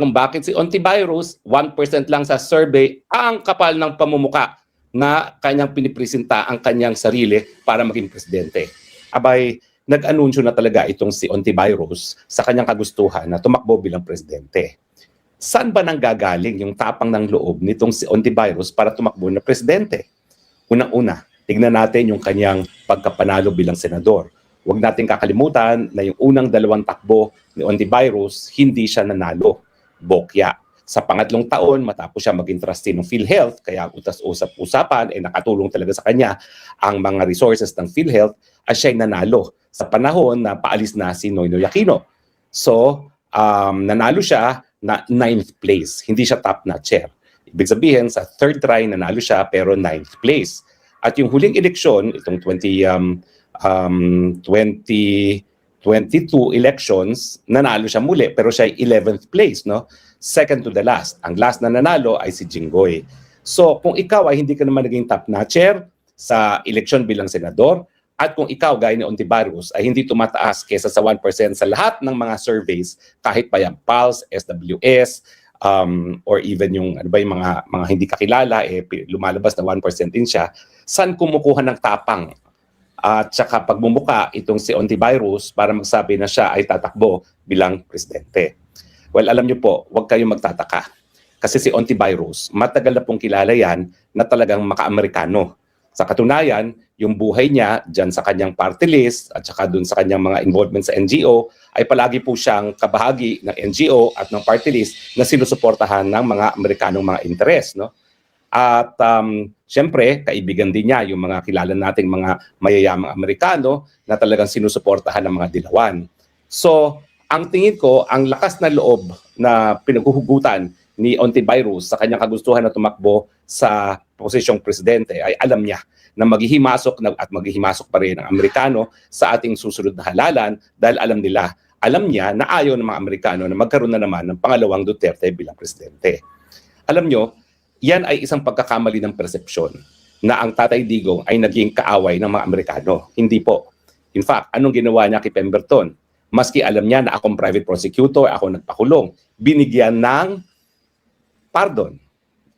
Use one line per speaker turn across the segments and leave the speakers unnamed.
kung bakit si Ontiveros, 1% lang sa survey ang kapal ng pamumuka na kanyang pinipresenta ang kanyang sarili para maging presidente. Abay, nag-anunsyo na talaga itong si Ontiveros sa kanyang kagustuhan na tumakbo bilang presidente. Saan ba nanggagaling yung tapang ng loob nitong si Ontiveros para tumakbo na presidente? Unang-una, tignan natin yung kanyang pagkapanalo bilang senador. Huwag natin kakalimutan na yung unang 2 takbo ni Ontiveros, hindi siya nanalo. Bokya. Sa pangatlong taon, matapos siya maging trustee ng PhilHealth, kaya utas-usap-usapan, nakatulong talaga sa kanya ang mga resources ng PhilHealth at siya'y nanalo sa panahon na paalis na si Noynoy Aquino. So, nanalo siya na 9th place. Hindi siya top-notcher. Ibig sabihin, sa 3rd try, nanalo siya pero 9th place. At yung huling eleksyon, itong 2022 elections, nanalo siya muli pero siya ay 11th place, no? Second to the last. Ang last na nanalo ay si Jinggoy. So kung ikaw ay hindi ka naman naging top-notcher sa eleksyon bilang senador, at kung ikaw gaya ni Ontiveros ay hindi tumataas kesa sa 1% sa lahat ng mga surveys, kahit pa yung Pulse, SWS, or even yung yung mga hindi kakilala, lumalabas na 1% din siya, saan kumukuha ng tapang at saka pagmumuka itong si Ontiveros para magsabi na siya ay tatakbo bilang presidente? Well, alam niyo po, huwag kayong magtataka. Kasi si Ontiveros, matagal na pong kilala yan na talagang maka-Amerikano. Sa katunayan, yung buhay niya dyan sa kanyang party list at saka dun sa kanyang mga involvement sa NGO ay palagi po siyang kabahagi ng NGO at ng party list na sinusuportahan ng mga Amerikanong mga interes, no? At siyempre, kaibigan din niya yung mga kilala nating mga mayayamang Amerikano na talagang sinusuportahan ng mga dilawan. So, ang tingin ko, ang lakas na loob na pinaghuhugutan ni Ontiveros sa kanyang kagustuhan na tumakbo sa posisyong presidente ay alam niya na maghihimasok at maghihimasok pa rin ang Amerikano sa ating susunod na halalan dahil alam niya na ayaw ng mga Amerikano na magkaroon na naman ng pangalawang Duterte bilang presidente. Alam niyo, yan ay isang pagkakamali ng persepsyon na ang Tatay Digong ay naging kaaway ng mga Amerikano. Hindi po. In fact, anong ginawa niya kay Pemberton? Maski alam niya na akong private prosecutor, ako nagpakulong, binigyan ng pardon.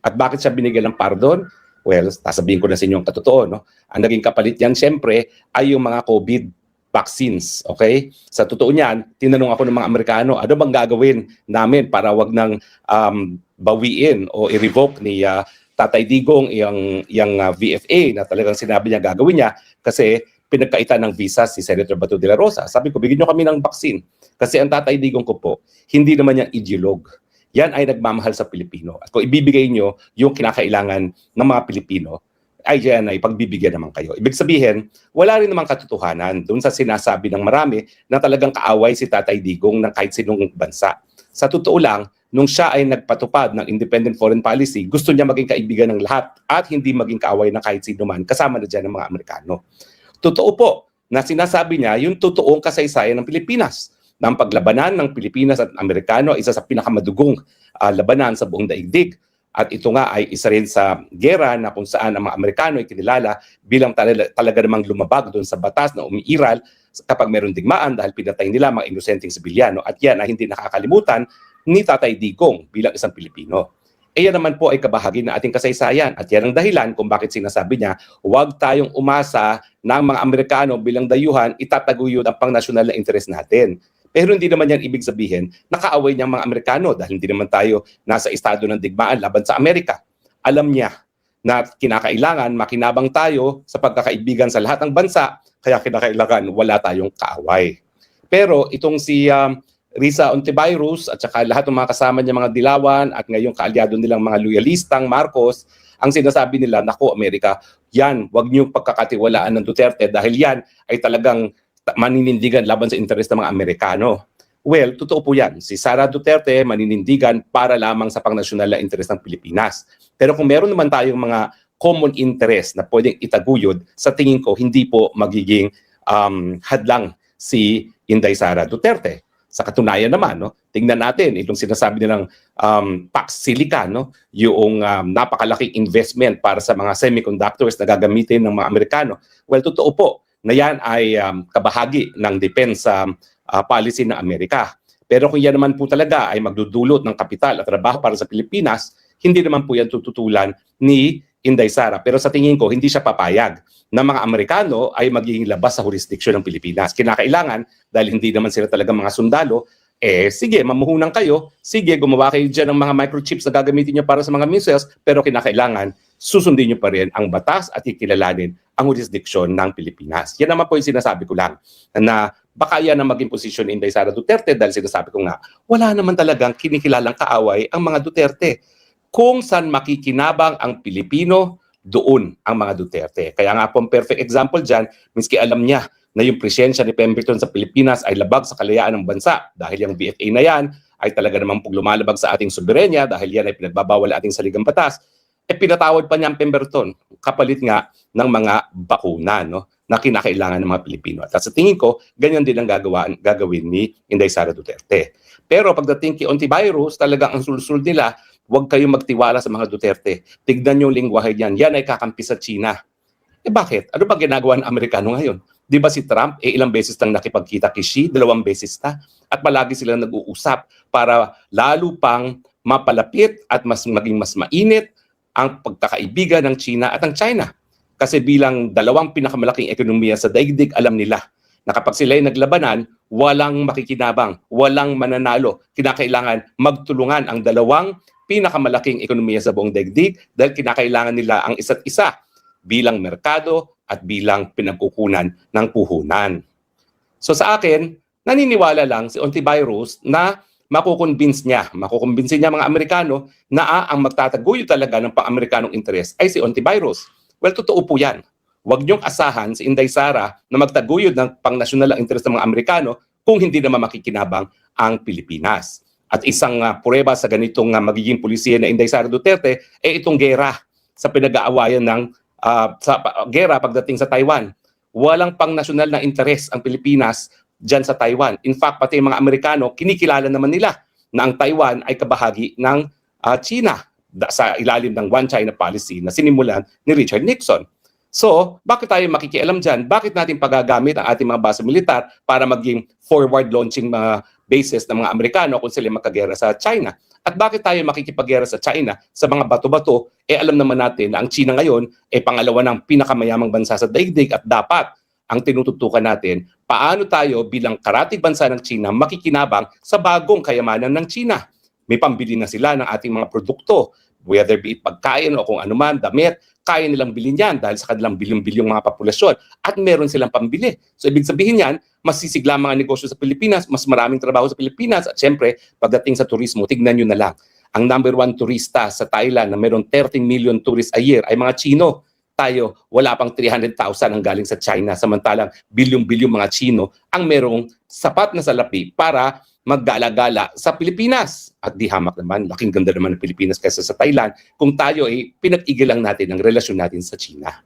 At bakit siya binigyan ng pardon? Well, sasabihin ko na sa inyo ang katotoo, no? Ang naging kapalit yan, siyempre, ay yung mga COVID vaccines, okay? Sa totoo niyan, tinanong ako ng mga Amerikano, ano bang gagawin namin para wag nang bawiin o i-revoke ni Tatay Digong yung VFA na talagang sinabi niya gagawin niya kasi pinagkaitan ng visa si Senator Bato de la Rosa. Sabi ko, bigyan niyo kami ng vaccine. Kasi ang Tatay Digong ko po, hindi naman yung ideolog. Yan ay nagmamahal sa Pilipino. At kung ibibigay niyo yung kinakailangan ng mga Pilipino, ay yan ay pagbibigyan naman kayo. Ibig sabihin, wala rin namang katotohanan doon sa sinasabi ng marami na talagang kaaway si Tatay Digong ng kahit sinong bansa. Sa totoo lang, nung siya ay nagpatupad ng independent foreign policy, gusto niya maging kaibigan ng lahat at hindi maging kaaway ng kahit sino man, kasama na dyan ng mga Amerikano. Totoo po na sinasabi niya yung totoong kasaysayan ng Pilipinas. Ng paglabanan ng Pilipinas at Amerikano, isa sa pinakamadugong labanan sa buong daigdig. At ito nga ay isa rin sa gera na kung saan ang mga Amerikano ay kinilala bilang talaga namang lumabag doon sa batas na umiiral kapag meron digmaan dahil pinatay nila mga inosenteng sibilyano. At yan ay hindi nakakalimutan ni Tatay Digong bilang isang Pilipino. Yan naman po ay kabahagi ng ating kasaysayan at yan ang dahilan kung bakit sinasabi niya huwag tayong umasa ng mga Amerikano bilang dayuhan itataguyod ang pangnasyonal na interes natin. Pero hindi naman yan ibig sabihin nakaaway niyang mga Amerikano dahil hindi naman tayo nasa estado ng digmaan laban sa Amerika. Alam niya na kinakailangan makinabang tayo sa pagkakaibigan sa lahat ng bansa kaya kinakailangan wala tayong kaaway. Pero itong si Risa Ontiveros at saka lahat ng mga kasama niya mga dilawan at ngayong kaalyado nilang mga loyalistang Marcos, ang sinasabi nila, naku Amerika, yan, wag niyong pagkakatiwalaan ng Duterte dahil yan ay talagang maninindigan laban sa interes ng mga Amerikano. Well, totoo po yan. Si Sara Duterte maninindigan para lamang sa pangnasyonal na interes ng Pilipinas. Pero kung meron naman tayong mga common interest na pwedeng itaguyod, sa tingin ko hindi po magiging hadlang si Inday Sara Duterte. Sa katunayan naman, no, tingnan natin itong sinasabi nilang Pax Silica, no, yung napakalaking investment para sa mga semiconductors na gagamitin ng mga Amerikano. Well, totoo po na yan ay kabahagi ng defense policy ng Amerika. Pero kung yan naman po talaga ay magdudulot ng kapital at trabaho para sa Pilipinas, hindi naman po yan tututulan ni Inday Sara. Pero sa tingin ko, hindi siya papayag na mga Amerikano ay magiging labas sa jurisdiction ng Pilipinas. Kinakailangan, dahil hindi naman sila talaga mga sundalo, sige, mamuhunan kayo, sige, gumawa kayo dyan ng mga microchips na gagamitin nyo para sa mga missiles, pero kinakailangan, susundin nyo pa rin ang batas at ikilalanin ang jurisdiction ng Pilipinas. Yan naman po yung sinasabi ko lang, na baka yan ang maging posisyon ni Inday Sara Duterte dahil sinasabi ko nga, wala naman talagang kinikilalang kaaway ang mga Duterte. Kung saan makikinabang ang Pilipino, doon ang mga Duterte. Kaya nga po ang perfect example dyan, miski alam niya na yung presensya ni Pemberton sa Pilipinas ay labag sa kalayaan ng bansa dahil yung BFA na yan ay talaga namang lumalabag sa ating soberenya dahil yan ay pinagbabawal ating saligang batas, pinatawad pa niya ang Pemberton kapalit nga ng mga bakuna, no, na kinakailangan ng mga Pilipino. At sa tingin ko, ganyan din ang gagawin ni Inday Sara Duterte. Pero pagdating kay antivirus, talagang ang sulsul nila, huwag kayong magtiwala sa mga Duterte. Tignan yung lingwahe niyan. Yan ay kakampi sa China. Bakit? Ano ba ginagawa ng Amerikano ngayon? Di ba si Trump, ilang beses nang nakipagkita kay Xi, 2 beses na. At palagi silang nag-uusap para lalo pang mapalapit at maging mas mainit ang pagkakaibigan ng China at ng China. Kasi bilang dalawang pinakamalaking ekonomiya sa daigdig, alam nila na kapag sila ay naglabanan, walang makikinabang, walang mananalo. Kinakailangan magtulungan ang dalawang pinakamalaking ekonomiya sa buong daigdig dahil kinakailangan nila ang isa't isa bilang merkado at bilang pinagkukunan ng puhunan. So sa akin, naniniwala lang si antivirus na makukumbinsi niya mga Amerikano na ang magtataguyod talaga ng pang-Amerikanong interes ay si antivirus. Well, totoo po yan. Huwag niyong asahan si Inday Sara na magtaguyod ng pang-nasyonal ang interes ng mga Amerikano kung hindi naman makikinabang ang Pilipinas. At isang prueba sa ganitong magiging pulisya na Inday Sara Duterte ay itong gera sa pinag-aawayan ng gera pagdating sa Taiwan. Walang pang-nasyonal na interes ang Pilipinas dyan sa Taiwan. In fact, pati yung mga Amerikano, kinikilala naman nila na ang Taiwan ay kabahagi ng China sa ilalim ng One China policy na sinimulan ni Richard Nixon. So, bakit tayo makikialam dyan? Bakit natin pagagamit ang ating mga base militar para maging forward-launching mga bases ng mga Amerikano kung sila magkagera sa China? At bakit tayo makikipaggera sa China sa mga bato-bato? Alam naman natin na ang China ngayon ay pangalawa ng pinakamayamang bansa sa daigdig at dapat ang tinututukan natin, paano tayo bilang karatig bansa ng China makikinabang sa bagong kayamanan ng China. May pambili na sila ng ating mga produkto, whether be it pagkain o kung anuman, damit, kaya nilang bilhin yan dahil sa kanilang bilyong-bilyong mga populasyon at meron silang pambili. So ibig sabihin yan, mas sisigla mga negosyo sa Pilipinas, mas maraming trabaho sa Pilipinas at syempre, pagdating sa turismo, tignan nyo na lang. Ang number 1 turista sa Thailand na meron 13 million tourists a year ay mga Chino. Tayo, wala pang 300,000 ang galing sa China. Samantalang bilyong-bilyong mga Chino ang merong sapat na salapi para maggala-gala sa Pilipinas. At di hamak naman, laking ganda naman ng Pilipinas kaysa sa Thailand kung tayo ay pinag-igil lang natin ang relasyon natin sa China.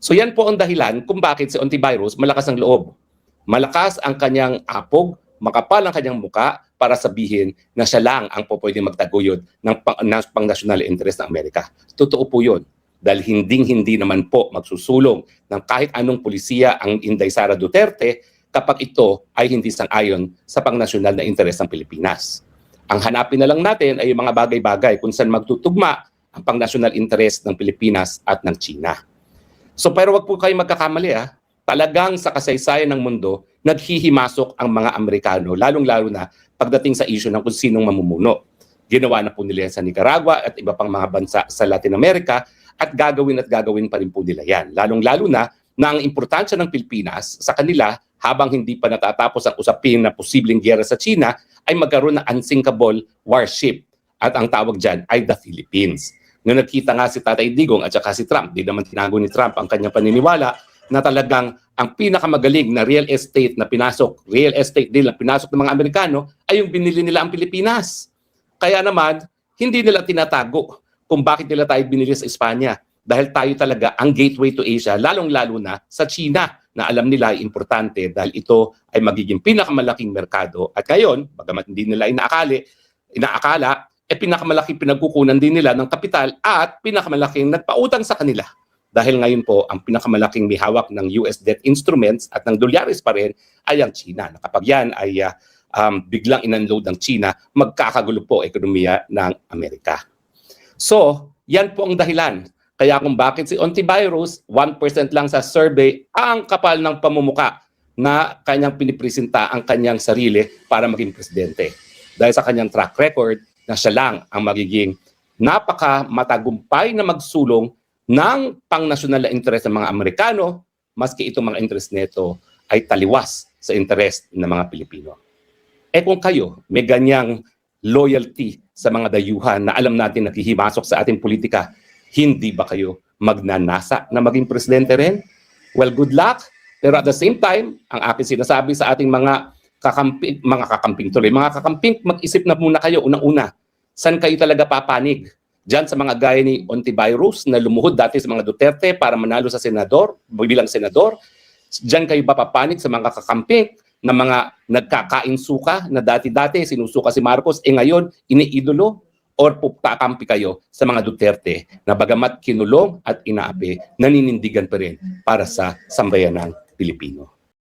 So yan po ang dahilan kung bakit si antivirus malakas ang loob. Malakas ang kanyang apog, makapal ang kanyang muka para sabihin na siya lang ang pwedeng magtaguyod ng pang-national interest ng Amerika. Totoo po yun. Dahil hindi naman po magsusulong ng kahit anong pulisiya ang Inday Sara Duterte kapag ito ay hindi sang-ayon sa pang-nasyonal na interes ng Pilipinas. Ang hanapin na lang natin ay yung mga bagay-bagay kung saan magtutugma ang pang-nasyonal interes ng Pilipinas at ng China. So pero wag po kayo magkakamali talagang sa kasaysayan ng mundo, naghihimasok ang mga Amerikano, lalong-lalo na pagdating sa issue ng kung sinong mamumuno. Ginawa na po nila yan sa Nicaragua at iba pang mga bansa sa Latin America at gagawin pa rin po nila yan. Lalong-lalo na ang importansya ng Pilipinas sa kanila habang hindi pa natatapos ang usapin na posibleng giyera sa China ay magkaroon ng unsinkable warship at ang tawag dyan ay the Philippines. Nung nagkita nga si Tatay Digong at saka si Trump, di naman tinago ni Trump ang kanyang paniniwala na talagang ang pinakamagaling na real estate deal na pinasok ng mga Amerikano ay yung binili nila ang Pilipinas. Kaya naman, hindi nila tinatago kung bakit nila tayo binili sa Espanya. Dahil tayo talaga ang gateway to Asia, lalong-lalo na sa China na alam nila ay importante dahil ito ay magiging pinakamalaking merkado. At ngayon, bagamat hindi nila inaakala, pinakamalaking pinagkukunan din nila ng kapital at pinakamalaking nagpautang sa kanila. Dahil ngayon po, ang pinakamalaking may hawak ng US debt instruments at ng dolyares pa rin ay ang China. Kapag yan ay biglang inunload ng China, magkakagulo po ekonomiya ng Amerika. So, yan po ang dahilan. Kaya kung bakit si Ontiveros, 1% lang sa survey, ang kapal ng pamumuka na kanyang pinipresenta ang kanyang sarili para maging presidente. Dahil sa kanyang track record na siya lang ang magiging napaka-matagumpay na magsulong ng pang-nasyonal na interes ng mga Amerikano, maski itong mga interes nito ay taliwas sa interes ng mga Pilipino. Kung kayo may ganyang loyalty sa mga dayuhan na alam natin nakihimasok sa ating politika, hindi ba kayo magnanasa na maging presidente rin? Well, good luck. Pero at the same time, ang aking sinasabi sa ating mga kakamping, mag-isip na muna kayo unang-una. Saan kayo talaga papanig? Diyan sa mga gaya ni Ontiveros na lumuhod dati sa mga Duterte para manalo sa senador, bilang senador. Diyan kayo papapanig sa mga kakamping na mga nagkakain suka na dati-dati sinusuka si Marcos, ngayon iniidolo, or kakampi kayo sa mga Duterte na bagamat kinulong at inaapi, naninindigan pa rin para sa sambayanang Pilipino.